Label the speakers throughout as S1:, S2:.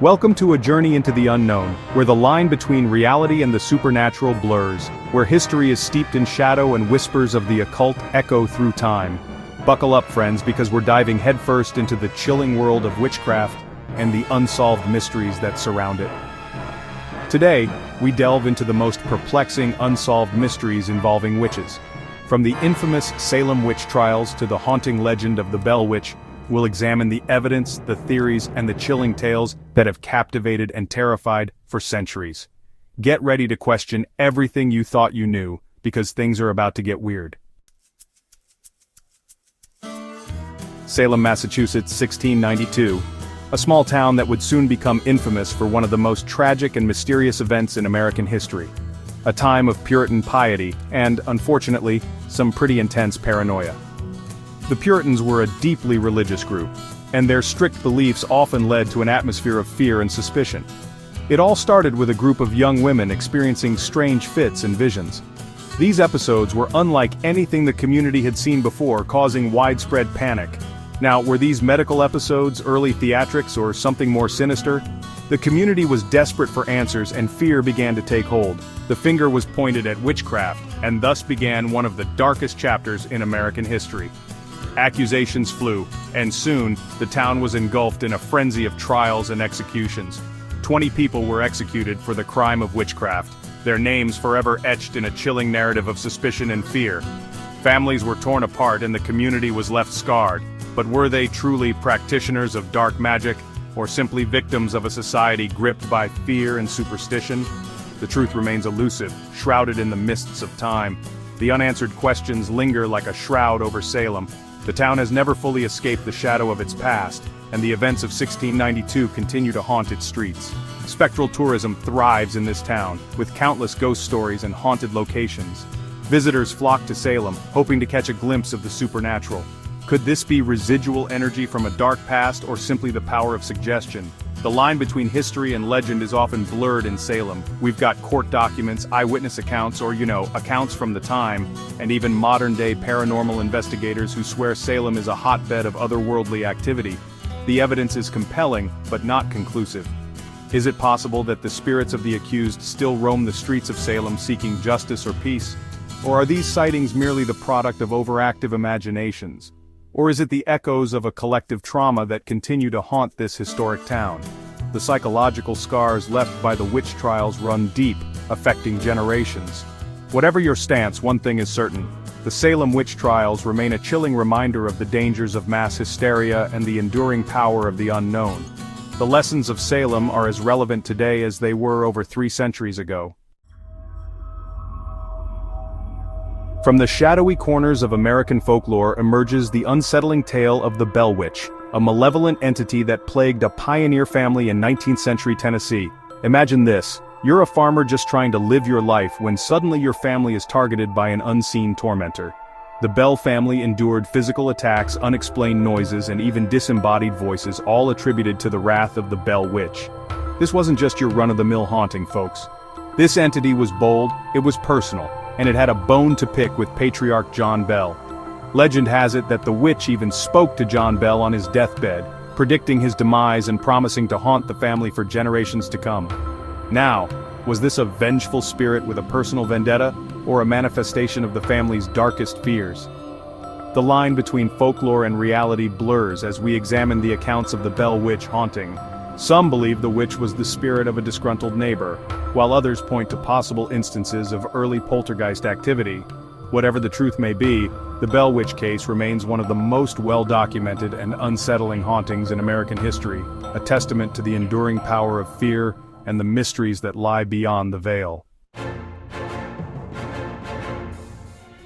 S1: Welcome to a journey into the unknown, where the line between reality and the supernatural blurs, where history is steeped in shadow and whispers of the occult echo through time. Buckle up, friends, because we're diving headfirst into the chilling world of witchcraft and the unsolved mysteries that surround it. Today, we delve into the most perplexing unsolved mysteries involving witches. From the infamous Salem witch trials to the haunting legend of the Bell Witch, we'll examine the evidence, the theories, and the chilling tales that have captivated and terrified for centuries. Get ready to question everything you thought you knew, because things are about to get weird. Salem, Massachusetts, 1692. A small town that would soon become infamous for one of the most tragic and mysterious events in American history. A time of Puritan piety and, unfortunately, some pretty intense paranoia. The Puritans were a deeply religious group, and their strict beliefs often led to an atmosphere of fear and suspicion. It all started with a group of young women experiencing strange fits and visions. These episodes were unlike anything the community had seen before, causing widespread panic. Now, were these medical episodes early theatrics or something more sinister? The community was desperate for answers, and fear began to take hold. The finger was pointed at witchcraft, and thus began one of the darkest chapters in American history. Accusations flew, and soon, the town was engulfed in a frenzy of trials and executions. 20 people were executed for the crime of witchcraft, their names forever etched in a chilling narrative of suspicion and fear. Families were torn apart and the community was left scarred, but were they truly practitioners of dark magic, or simply victims of a society gripped by fear and superstition? The truth remains elusive, shrouded in the mists of time. The unanswered questions linger like a shroud over Salem. The town has never fully escaped the shadow of its past, and the events of 1692 continue to haunt its streets. Spectral tourism thrives in this town, with countless ghost stories and haunted locations. Visitors flock to Salem, hoping to catch a glimpse of the supernatural. Could this be residual energy from a dark past, or simply the power of suggestion? The line between history and legend is often blurred in Salem. We've got court documents, eyewitness accounts, or accounts from the time, and even modern-day paranormal investigators who swear Salem is a hotbed of otherworldly activity. The evidence is compelling, but not conclusive. Is it possible that the spirits of the accused still roam the streets of Salem seeking justice or peace? Or are these sightings merely the product of overactive imaginations? Or is it the echoes of a collective trauma that continue to haunt this historic town? The psychological scars left by the witch trials run deep, affecting generations. Whatever your stance, one thing is certain: the Salem witch trials remain a chilling reminder of the dangers of mass hysteria and the enduring power of the unknown. The lessons of Salem are as relevant today as they were over 3 centuries ago. From the shadowy corners of American folklore emerges the unsettling tale of the Bell Witch, a malevolent entity that plagued a pioneer family in 19th century Tennessee. Imagine this: you're a farmer just trying to live your life when suddenly your family is targeted by an unseen tormentor. The Bell family endured physical attacks, unexplained noises, and even disembodied voices, all attributed to the wrath of the Bell Witch. This wasn't just your run-of-the-mill haunting, folks. This entity was bold, it was personal, and it had a bone to pick with patriarch John Bell. Legend has it that the witch even spoke to John Bell on his deathbed, predicting his demise and promising to haunt the family for generations to come. Now, was this a vengeful spirit with a personal vendetta, or a manifestation of the family's darkest fears? The line between folklore and reality blurs as we examine the accounts of the Bell Witch haunting. Some believe the witch was the spirit of a disgruntled neighbor, while others point to possible instances of early poltergeist activity. Whatever the truth may be, the Bell Witch case remains one of the most well-documented and unsettling hauntings in American history, a testament to the enduring power of fear and the mysteries that lie beyond the veil.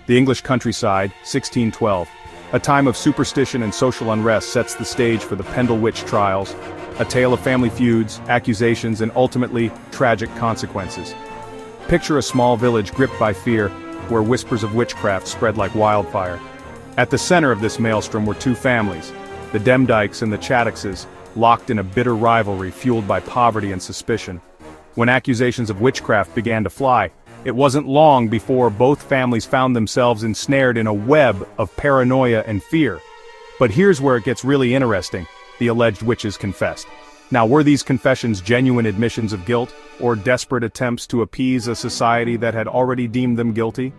S1: The English countryside, 1612. A time of superstition and social unrest sets the stage for the Pendle Witch trials, a tale of family feuds, accusations, and ultimately, tragic consequences. Picture a small village gripped by fear, where whispers of witchcraft spread like wildfire. At the center of this maelstrom were 2 families, the Demdikes and the Chattoxes, locked in a bitter rivalry fueled by poverty and suspicion. When accusations of witchcraft began to fly, it wasn't long before both families found themselves ensnared in a web of paranoia and fear. But here's where it gets really interesting: the alleged witches confessed. Now, were these confessions genuine admissions of guilt, or desperate attempts to appease a society that had already deemed them guilty?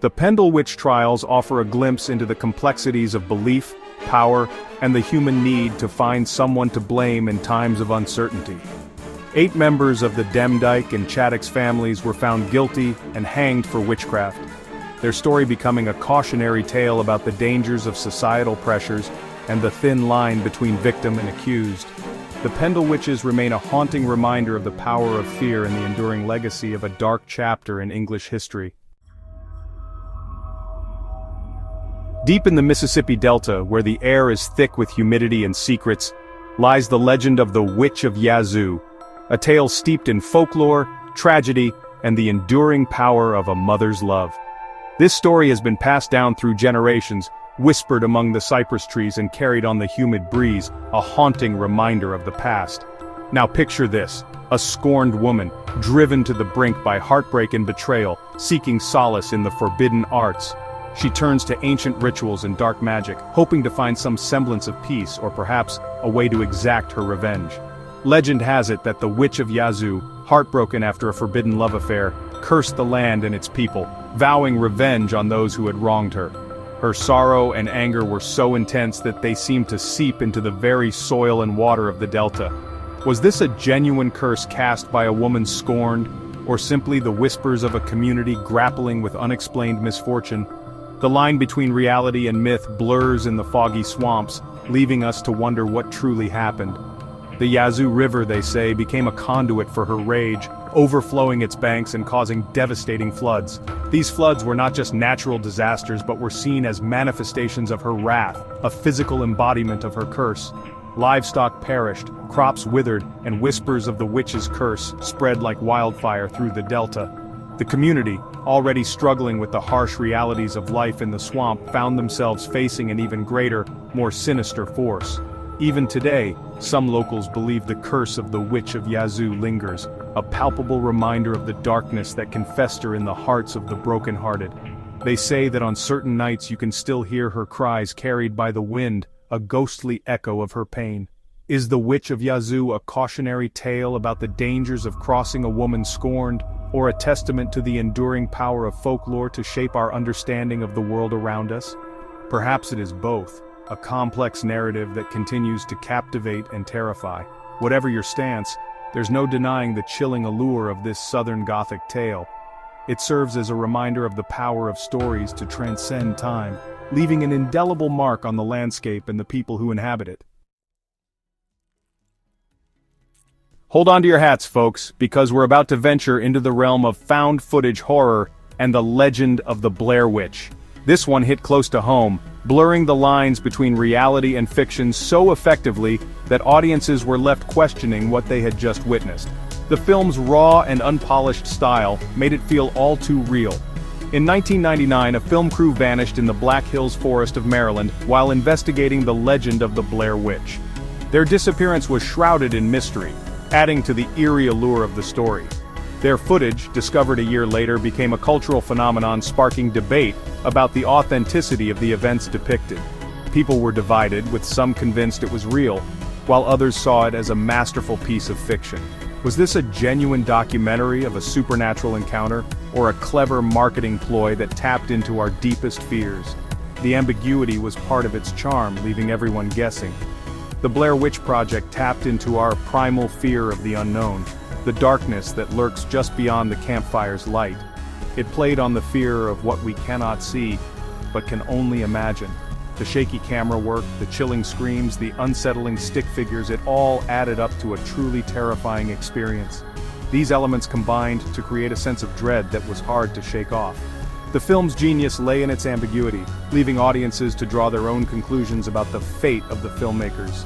S1: The Pendle witch trials offer a glimpse into the complexities of belief, power, and the human need to find someone to blame in times of uncertainty. 8 members of the Demdike and Chattox families were found guilty and hanged for witchcraft, their story becoming a cautionary tale about the dangers of societal pressures and the thin line between victim and accused. The Pendle witches remain a haunting reminder of the power of fear and the enduring legacy of a dark chapter in English history. Deep in the Mississippi Delta, where the air is thick with humidity and secrets, lies the legend of the Witch of Yazoo, a tale steeped in folklore, tragedy, and the enduring power of a mother's love. This story has been passed down through generations, whispered among the cypress trees and carried on the humid breeze, a haunting reminder of the past. Now picture this, a scorned woman, driven to the brink by heartbreak and betrayal, seeking solace in the forbidden arts. She turns to ancient rituals and dark magic, hoping to find some semblance of peace or perhaps a way to exact her revenge. Legend has it that the Witch of Yazoo, heartbroken after a forbidden love affair, cursed the land and its people, vowing revenge on those who had wronged her. Her sorrow and anger were so intense that they seemed to seep into the very soil and water of the Delta. Was this a genuine curse cast by a woman scorned, or simply the whispers of a community grappling with unexplained misfortune? The line between reality and myth blurs in the foggy swamps, leaving us to wonder what truly happened. The Yazoo River, they say, became a conduit for her rage, overflowing its banks and causing devastating floods. These floods were not just natural disasters but were seen as manifestations of her wrath, a physical embodiment of her curse. Livestock perished, crops withered, and whispers of the witch's curse spread like wildfire through the Delta. The community, already struggling with the harsh realities of life in the swamp, found themselves facing an even greater, more sinister force. Even today, some locals believe the curse of the Witch of Yazoo lingers, a palpable reminder of the darkness that can fester in the hearts of the brokenhearted. They say that on certain nights you can still hear her cries carried by the wind, a ghostly echo of her pain. Is the Witch of Yazoo a cautionary tale about the dangers of crossing a woman scorned, or a testament to the enduring power of folklore to shape our understanding of the world around us? Perhaps it is both, a complex narrative that continues to captivate and terrify. Whatever your stance, there's no denying the chilling allure of this Southern Gothic tale. It serves as a reminder of the power of stories to transcend time, leaving an indelible mark on the landscape and the people who inhabit it. Hold on to your hats, folks, because we're about to venture into the realm of found footage horror and the legend of the Blair Witch. This one hit close to home, blurring the lines between reality and fiction so effectively that audiences were left questioning what they had just witnessed. The film's raw and unpolished style made it feel all too real. In 1999, a film crew vanished in the Black Hills Forest of Maryland while investigating the legend of the Blair Witch. Their disappearance was shrouded in mystery, adding to the eerie allure of the story. Their footage, discovered a year later, became a cultural phenomenon sparking debate about the authenticity of the events depicted. People were divided, with some convinced it was real, while others saw it as a masterful piece of fiction. Was this a genuine documentary of a supernatural encounter, or a clever marketing ploy that tapped into our deepest fears? The ambiguity was part of its charm, leaving everyone guessing. The Blair Witch Project tapped into our primal fear of the unknown, the darkness that lurks just beyond the campfire's light. It played on the fear of what we cannot see, but can only imagine. The shaky camera work, the chilling screams, the unsettling stick figures, it all added up to a truly terrifying experience. These elements combined to create a sense of dread that was hard to shake off. The film's genius lay in its ambiguity, leaving audiences to draw their own conclusions about the fate of the filmmakers.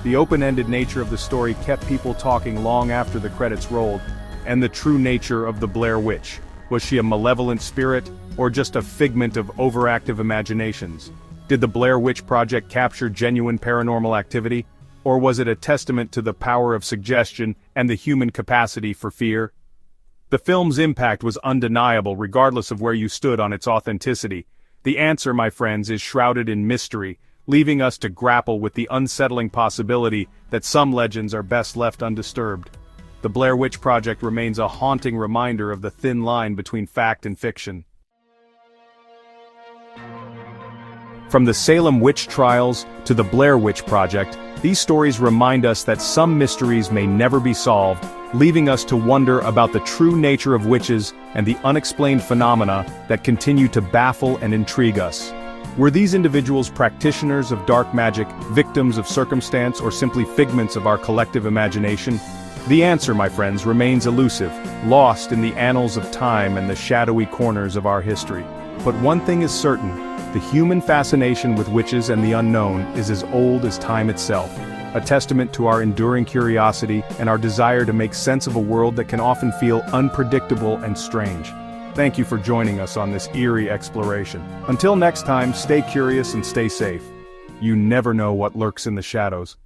S1: The open-ended nature of the story kept people talking long after the credits rolled. And the true nature of the Blair Witch. Was she a malevolent spirit, or just a figment of overactive imaginations? Did the Blair Witch Project capture genuine paranormal activity, or was it a testament to the power of suggestion and the human capacity for fear? The film's impact was undeniable regardless of where you stood on its authenticity. The answer, my friends, is shrouded in mystery, leaving us to grapple with the unsettling possibility that some legends are best left undisturbed. The Blair Witch Project remains a haunting reminder of the thin line between fact and fiction. From the Salem witch trials to the Blair Witch Project, these stories remind us that some mysteries may never be solved, leaving us to wonder about the true nature of witches and the unexplained phenomena that continue to baffle and intrigue us. Were these individuals practitioners of dark magic, victims of circumstance, or simply figments of our collective imagination? The answer, my friends, remains elusive, lost in the annals of time and the shadowy corners of our history. But one thing is certain: the human fascination with witches and the unknown is as old as time itself, a testament to our enduring curiosity and our desire to make sense of a world that can often feel unpredictable and strange. Thank you for joining us on this eerie exploration. Until next time, stay curious and stay safe. You never know what lurks in the shadows.